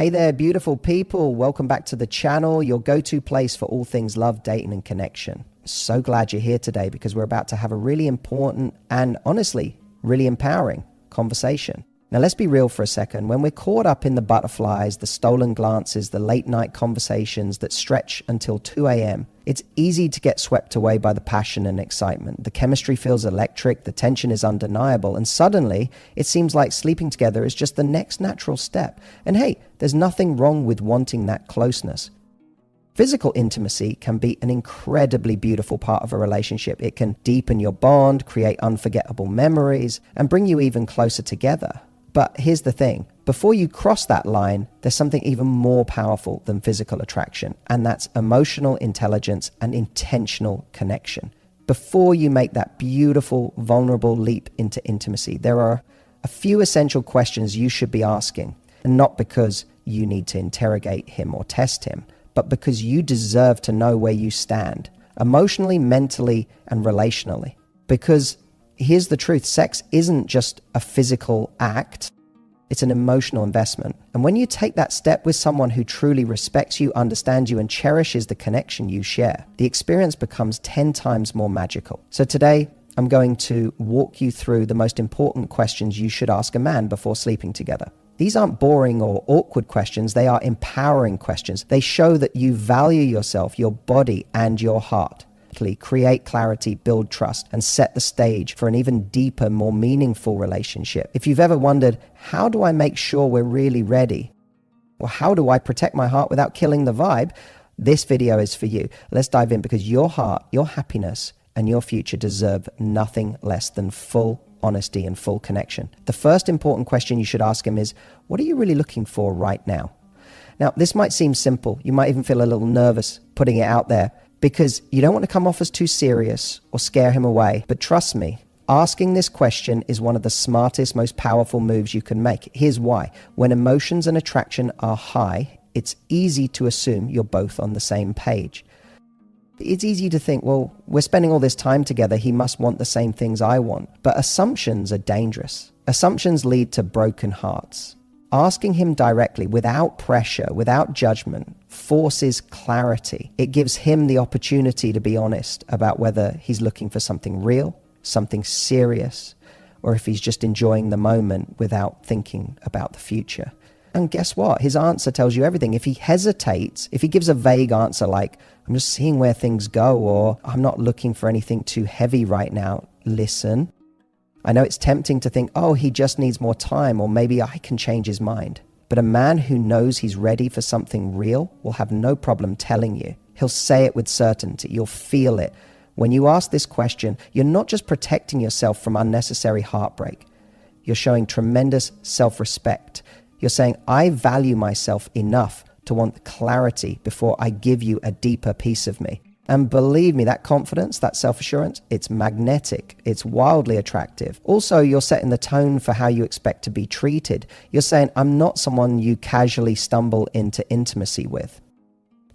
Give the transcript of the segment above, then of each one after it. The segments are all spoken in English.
Hey there, beautiful people. Welcome back to the channel, your go-to place for all things love, dating, and connection. So glad you're here today because we're about to have a really important and honestly, really empowering conversation. Now, let's be real for a second. When we're caught up in the butterflies, the stolen glances, the late night conversations that stretch until 2 a.m., it's easy to get swept away by the passion and excitement. The chemistry feels electric, the tension is undeniable, and suddenly it seems like sleeping together is just the next natural step. And hey, there's nothing wrong with wanting that closeness. Physical intimacy can be an incredibly beautiful part of a relationship. It can deepen your bond, create unforgettable memories, and bring you even closer together. But here's the thing, before you cross that line, there's something even more powerful than physical attraction, and that's emotional intelligence and intentional connection. Before you make that beautiful, vulnerable leap into intimacy, there are a few essential questions you should be asking, and not because you need to interrogate him or test him, but because you deserve to know where you stand, emotionally, mentally, and relationally. Because here's the truth, sex isn't just a physical act, it's an emotional investment. And when you take that step with someone who truly respects you, understands you, and cherishes the connection you share, the experience becomes 10 times more magical. So today, I'm going to walk you through the most important questions you should ask a man before sleeping together. These aren't boring or awkward questions, they are empowering questions. They show that you value yourself, your body, and your heart. Create clarity, build trust, and set the stage for an even deeper, more meaningful relationship. If you've ever wondered, how do I make sure we're really ready? Or how do I protect my heart without killing the vibe? This video is for you. Let's dive in because your heart, your happiness, and your future deserve nothing less than full honesty and full connection. The first important question you should ask him is, what are you really looking for right now? Now, this might seem simple. You might even feel a little nervous putting it out there, because you don't want to come off as too serious or scare him away. But trust me, asking this question is one of the smartest, most powerful moves you can make. Here's why. When emotions and attraction are high, it's easy to assume you're both on the same page. It's easy to think, well, we're spending all this time together, he must want the same things I want. But assumptions are dangerous. Assumptions lead to broken hearts. Asking him directly, without pressure, without judgment, forces clarity. It gives him the opportunity to be honest about whether he's looking for something real, something serious, or if he's just enjoying the moment without thinking about the future. And guess what? His answer tells you everything. If he hesitates, if he gives a vague answer like, I'm just seeing where things go, or I'm not looking for anything too heavy right now, listen. I know it's tempting to think, oh, he just needs more time, or maybe I can change his mind. But a man who knows he's ready for something real will have no problem telling you. He'll say it with certainty. You'll feel it. When you ask this question, you're not just protecting yourself from unnecessary heartbreak. You're showing tremendous self-respect. You're saying, I value myself enough to want clarity before I give you a deeper piece of me. And believe me, that confidence, that self-assurance, it's magnetic. It's wildly attractive. Also, you're setting the tone for how you expect to be treated. You're saying, I'm not someone you casually stumble into intimacy with.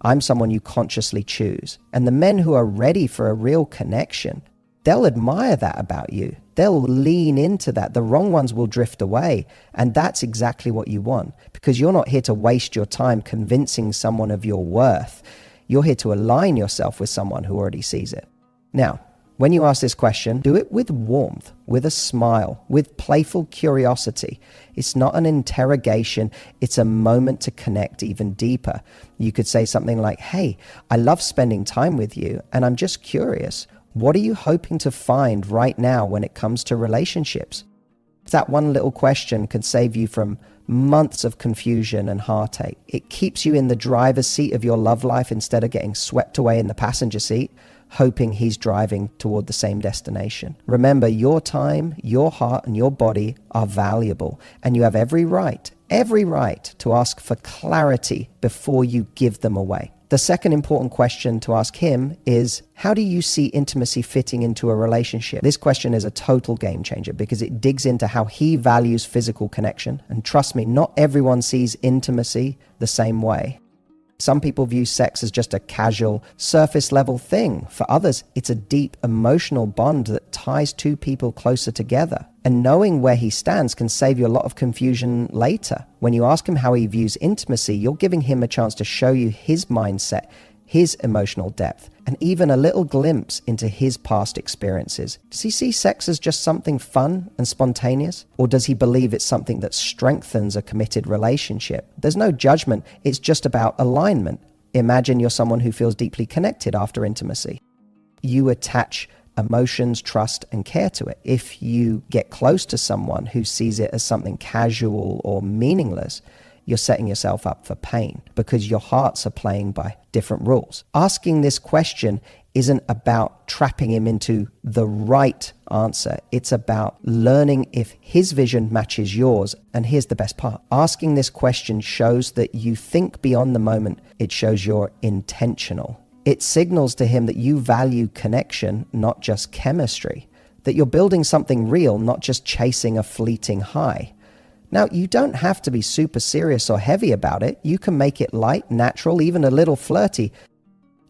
I'm someone you consciously choose. And the men who are ready for a real connection, they'll admire that about you. They'll lean into that. The wrong ones will drift away. And that's exactly what you want, because you're not here to waste your time convincing someone of your worth. You're here to align yourself with someone who already sees it. Now, when you ask this question, do it with warmth, with a smile, with playful curiosity. It's not an interrogation. It's a moment to connect even deeper. You could say something like, hey, I love spending time with you, and I'm just curious. What are you hoping to find right now when it comes to relationships? That one little question could save you from months of confusion and heartache. It keeps you in the driver's seat of your love life instead of getting swept away in the passenger seat, hoping he's driving toward the same destination. Remember, your time, your heart, and your body are valuable, and you have every right to ask for clarity before you give them away. The second important question to ask him is, how do you see intimacy fitting into a relationship? This question is a total game changer because it digs into how he values physical connection. And trust me, not everyone sees intimacy the same way. Some people view sex as just a casual, surface level thing. For others, it's a deep emotional bond that ties two people closer together. And knowing where he stands can save you a lot of confusion later. When you ask him how he views intimacy, you're giving him a chance to show you his mindset, his emotional depth, and even a little glimpse into his past experiences. Does he see sex as just something fun and spontaneous? Or does he believe it's something that strengthens a committed relationship? There's no judgment, it's just about alignment. Imagine you're someone who feels deeply connected after intimacy. You attach emotions, trust, and care to it. If you get close to someone who sees it as something casual or meaningless, you're setting yourself up for pain because your hearts are playing by different rules. Asking this question isn't about trapping him into the right answer. It's about learning if his vision matches yours. And here's the best part. Asking this question shows that you think beyond the moment. It shows you're intentional. It signals to him that you value connection, not just chemistry. That you're building something real, not just chasing a fleeting high. Now, you don't have to be super serious or heavy about it. You can make it light, natural, even a little flirty.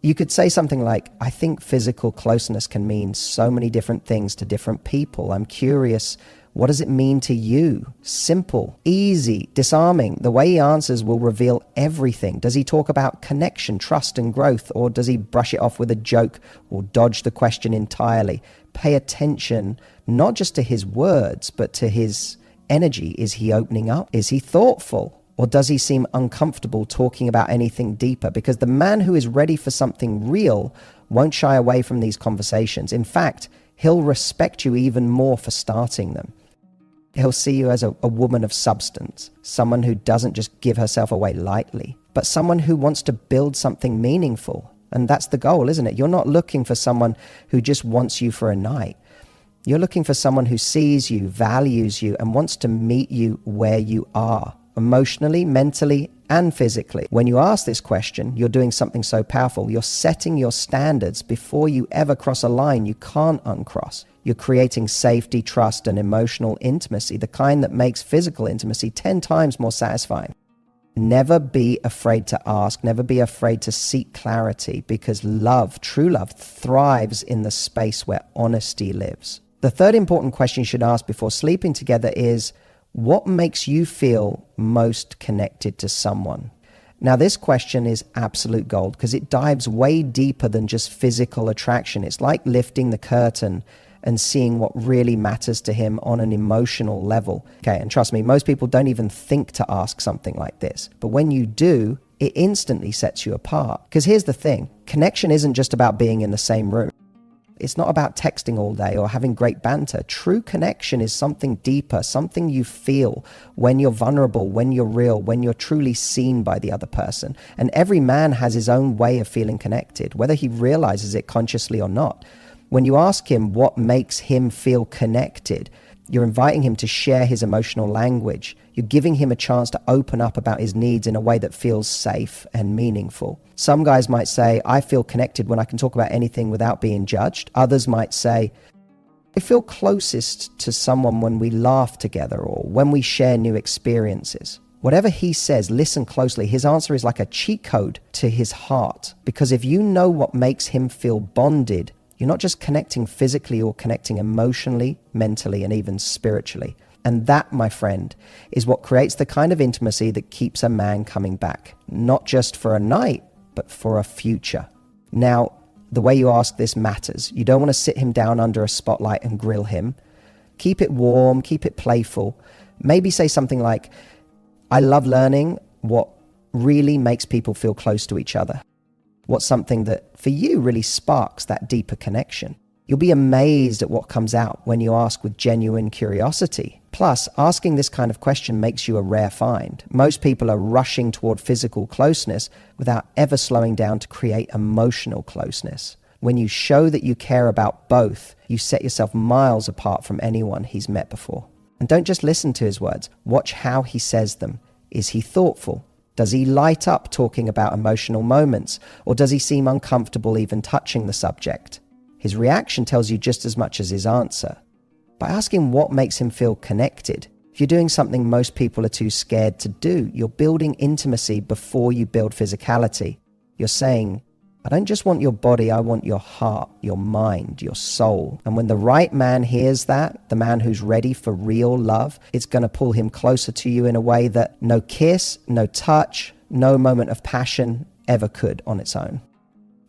You could say something like, I think physical closeness can mean so many different things to different people. I'm curious, what does it mean to you? Simple, easy, disarming. The way he answers will reveal everything. Does he talk about connection, trust, and growth, or does he brush it off with a joke or dodge the question entirely? Pay attention, not just to his words, but to his energy. Is he opening up? Is he thoughtful? Or does he seem uncomfortable talking about anything deeper? Because the man who is ready for something real won't shy away from these conversations. In fact, he'll respect you even more for starting them. He'll see you as a woman of substance, someone who doesn't just give herself away lightly, but someone who wants to build something meaningful. And that's the goal, isn't it? You're not looking for someone who just wants you for a night. You're looking for someone who sees you, values you, and wants to meet you where you are, emotionally, mentally, and physically. When you ask this question, you're doing something so powerful. You're setting your standards before you ever cross a line you can't uncross. You're creating safety, trust, and emotional intimacy, the kind that makes physical intimacy 10 times more satisfying. Never be afraid to ask, never be afraid to seek clarity, because love, true love, thrives in the space where honesty lives. The third important question you should ask before sleeping together is, what makes you feel most connected to someone? Now, this question is absolute gold because it dives way deeper than just physical attraction. It's like lifting the curtain and seeing what really matters to him on an emotional level. Okay, and trust me, most people don't even think to ask something like this. But when you do, it instantly sets you apart. Because here's the thing, connection isn't just about being in the same room. It's not about texting all day or having great banter. True connection is something deeper, something you feel when you're vulnerable, when you're real, when you're truly seen by the other person. And every man has his own way of feeling connected, whether he realizes it consciously or not. When you ask him what makes him feel connected, you're inviting him to share his emotional language. You're giving him a chance to open up about his needs in a way that feels safe and meaningful. Some guys might say, I feel connected when I can talk about anything without being judged. Others might say, I feel closest to someone when we laugh together or when we share new experiences. Whatever he says, listen closely. His answer is like a cheat code to his heart. Because if you know what makes him feel bonded, you're not just connecting physically or connecting emotionally, mentally, and even spiritually. And that, my friend, is what creates the kind of intimacy that keeps a man coming back, not just for a night, but for a future. Now, the way you ask this matters. You don't want to sit him down under a spotlight and grill him. Keep it warm, keep it playful. Maybe say something like, I love learning what really makes people feel close to each other. What's something that for you really sparks that deeper connection? You'll be amazed at what comes out when you ask with genuine curiosity. Plus, asking this kind of question makes you a rare find. Most people are rushing toward physical closeness without ever slowing down to create emotional closeness. When you show that you care about both, you set yourself miles apart from anyone he's met before. And don't just listen to his words. Watch how he says them. Is he thoughtful? Does he light up talking about emotional moments? Or does he seem uncomfortable even touching the subject? His reaction tells you just as much as his answer. By asking what makes him feel connected, If you're doing something most people are too scared to do, you're building intimacy before you build physicality. You're saying, I don't just want your body, I want your heart, your mind, your soul. And when the right man hears that, the man who's ready for real love, it's going to pull him closer to you in a way that no kiss, no touch, no moment of passion ever could on its own.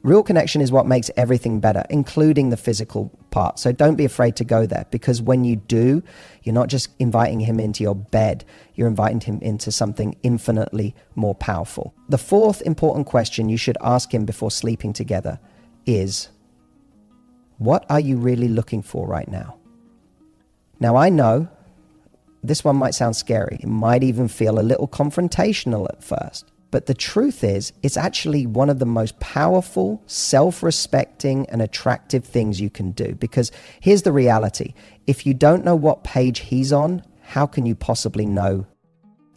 Real connection is what makes everything better, including the physical part. So don't be afraid to go there, because when you do, you're not just inviting him into your bed, you're inviting him into something infinitely more powerful. The fourth important question you should ask him before sleeping together is, what are you really looking for right now? Now, I know this one might sound scary. It might even feel a little confrontational at first. But the truth is, it's actually one of the most powerful, self-respecting, and attractive things you can do. Because here's the reality. If you don't know what page he's on, how can you possibly know?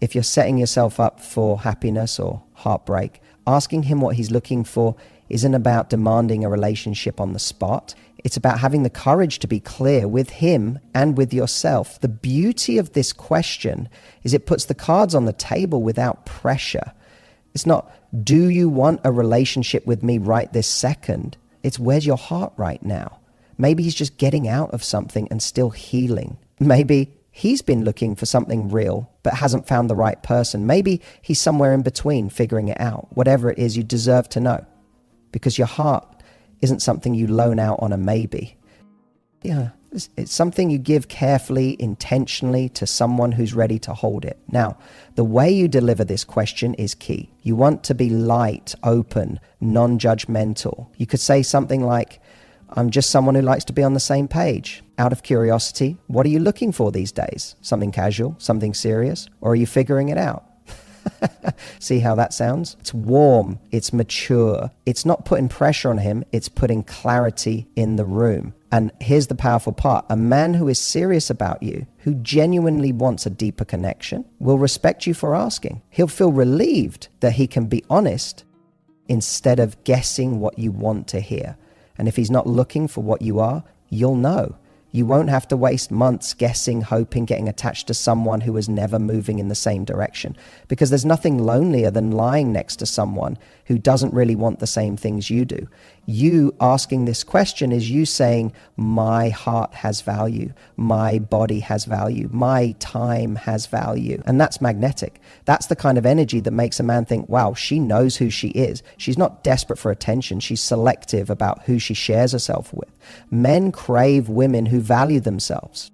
If you're setting yourself up for happiness or heartbreak, asking him what he's looking for isn't about demanding a relationship on the spot. It's about having the courage to be clear with him and with yourself. The beauty of this question is it puts the cards on the table without pressure. It's not, do you want a relationship with me right this second? It's, where's your heart right now? Maybe he's just getting out of something and still healing. Maybe he's been looking for something real but hasn't found the right person. Maybe he's somewhere in between figuring it out. Whatever it is, you deserve to know, because your heart isn't something you loan out on a maybe. Yeah, it's something you give carefully, intentionally to someone who's ready to hold it. Now, the way you deliver this question is key. You want to be light, open, non-judgmental. You could say something like, I'm just someone who likes to be on the same page. Out of curiosity, what are you looking for these days? Something casual, something serious, or are you figuring it out? See how that sounds? It's warm, it's mature. It's not putting pressure on him, it's putting clarity in the room. And here's the powerful part. A man who is serious about you, who genuinely wants a deeper connection, will respect you for asking. He'll feel relieved that he can be honest instead of guessing what you want to hear. And if he's not looking for what you are, you'll know. You won't have to waste months guessing, hoping, getting attached to someone who is never moving in the same direction. Because there's nothing lonelier than lying next to someone who doesn't really want the same things you do. You asking this question is you saying, my heart has value, my body has value, my time has value. And that's magnetic. That's the kind of energy that makes a man think, wow, she knows who she is. She's not desperate for attention. She's selective about who she shares herself with. Men crave women who value themselves.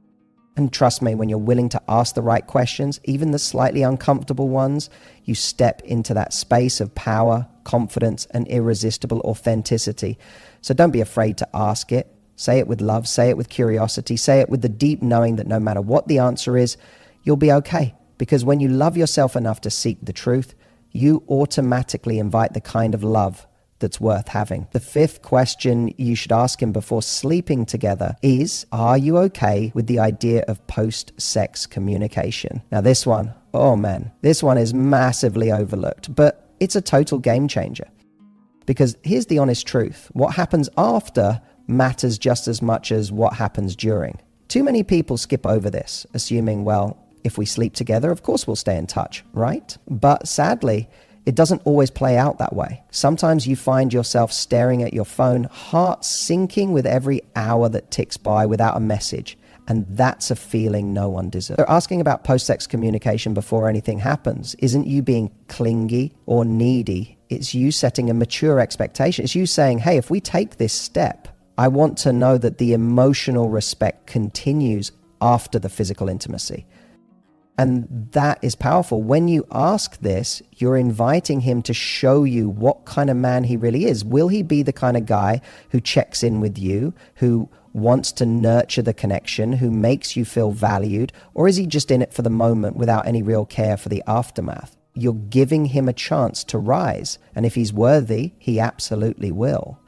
And trust me, when you're willing to ask the right questions, even the slightly uncomfortable ones, you step into that space of power, confidence, and irresistible authenticity. So don't be afraid to ask it. Say it with love, say it with curiosity, say it with the deep knowing that no matter what the answer is, you'll be okay. Because when you love yourself enough to seek the truth, you automatically invite the kind of love that's worth having. The fifth question you should ask him before sleeping together is, are you okay with the idea of post-sex communication? Now this one, oh man, this one is massively overlooked, but it's a total game changer. Because here's the honest truth. What happens after matters just as much as what happens during. Too many people skip over this, assuming, well, if we sleep together, of course we'll stay in touch, right? But sadly, it doesn't always play out that way. Sometimes you find yourself staring at your phone, heart sinking with every hour that ticks by without a message. And that's a feeling no one deserves. So asking about post-sex communication before anything happens isn't you being clingy or needy. It's you setting a mature expectation. It's you saying, hey, if we take this step, I want to know that the emotional respect continues after the physical intimacy. And that is powerful. When you ask this, you're inviting him to show you what kind of man he really is. Will he be the kind of guy who checks in with you, who wants to nurture the connection, who makes you feel valued? Or is he just in it for the moment without any real care for the aftermath? You're giving him a chance to rise. And if he's worthy, he absolutely will.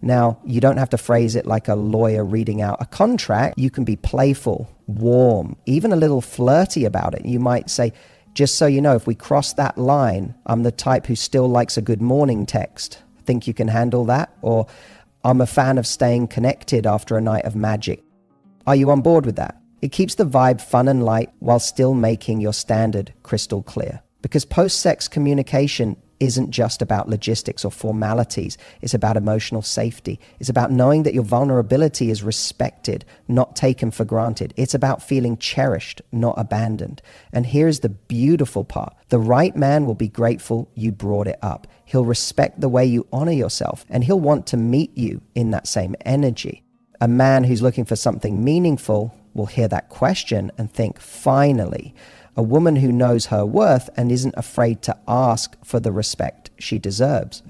Now, you don't have to phrase it like a lawyer reading out a contract. You can be playful, warm, even a little flirty about it. You might say, just so you know, if we cross that line, I'm the type who still likes a good morning text. Think you can handle that? Or I'm a fan of staying connected after a night of magic. Are you on board with that? It keeps the vibe fun and light while still making your standard crystal clear. Because post-sex communication isn't just about logistics or formalities. It's about emotional safety. It's about knowing that your vulnerability is respected, not taken for granted. It's about feeling cherished, not abandoned. And here's the beautiful part. The right man will be grateful you brought it up. He'll respect the way you honor yourself, and he'll want to meet you in that same energy. A man who's looking for something meaningful will hear that question and think, finally. A woman who knows her worth and isn't afraid to ask for the respect she deserves.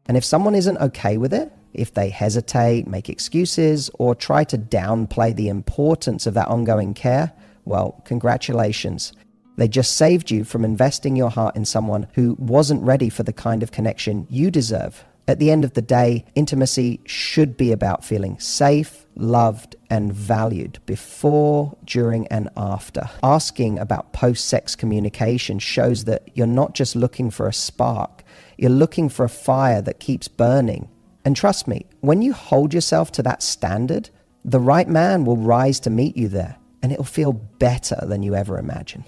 And if someone isn't okay with it, if they hesitate, make excuses, or try to downplay the importance of that ongoing care, well, congratulations. They just saved you from investing your heart in someone who wasn't ready for the kind of connection you deserve. At the end of the day, intimacy should be about feeling safe, loved, and valued before, during, and after. Asking about post-sex communication shows that you're not just looking for a spark, you're looking for a fire that keeps burning. And trust me, when you hold yourself to that standard, the right man will rise to meet you there, and it'll feel better than you ever imagined.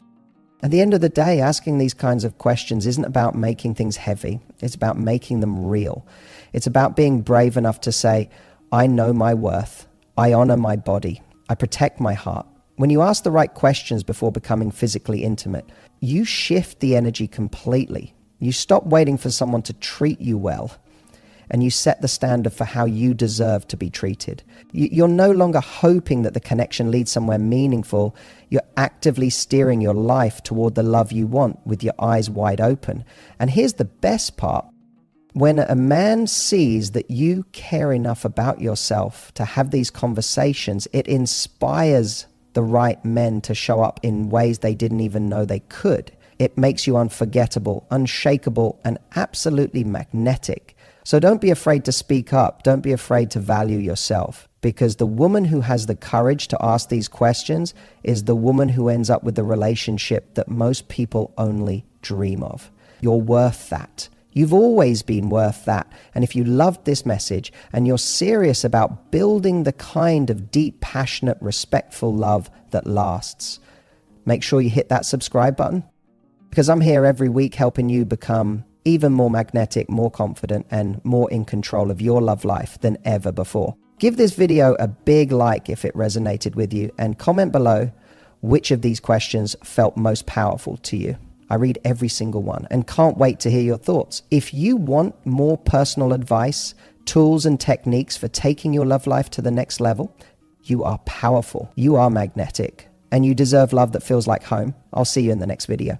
At the end of the day, asking these kinds of questions isn't about making things heavy. It's about making them real. It's about being brave enough to say, I know my worth. I honor my body. I protect my heart. When you ask the right questions before becoming physically intimate, you shift the energy completely. You stop waiting for someone to treat you well, and you set the standard for how you deserve to be treated. You're no longer hoping that the connection leads somewhere meaningful. You're actively steering your life toward the love you want with your eyes wide open. And here's the best part. When a man sees that you care enough about yourself to have these conversations, it inspires the right men to show up in ways they didn't even know they could. It makes you unforgettable, unshakable, and absolutely magnetic. So don't be afraid to speak up. Don't be afraid to value yourself, because the woman who has the courage to ask these questions is the woman who ends up with the relationship that most people only dream of. You're worth that. You've always been worth that. And if you loved this message and you're serious about building the kind of deep, passionate, respectful love that lasts, make sure you hit that subscribe button, because I'm here every week helping you become even more magnetic, more confident, and more in control of your love life than ever before. Give this video a big like if it resonated with you, and comment below which of these questions felt most powerful to you. I read every single one and can't wait to hear your thoughts. If you want more personal advice, tools, and techniques for taking your love life to the next level, you are powerful, you are magnetic, and you deserve love that feels like home. I'll see you in the next video.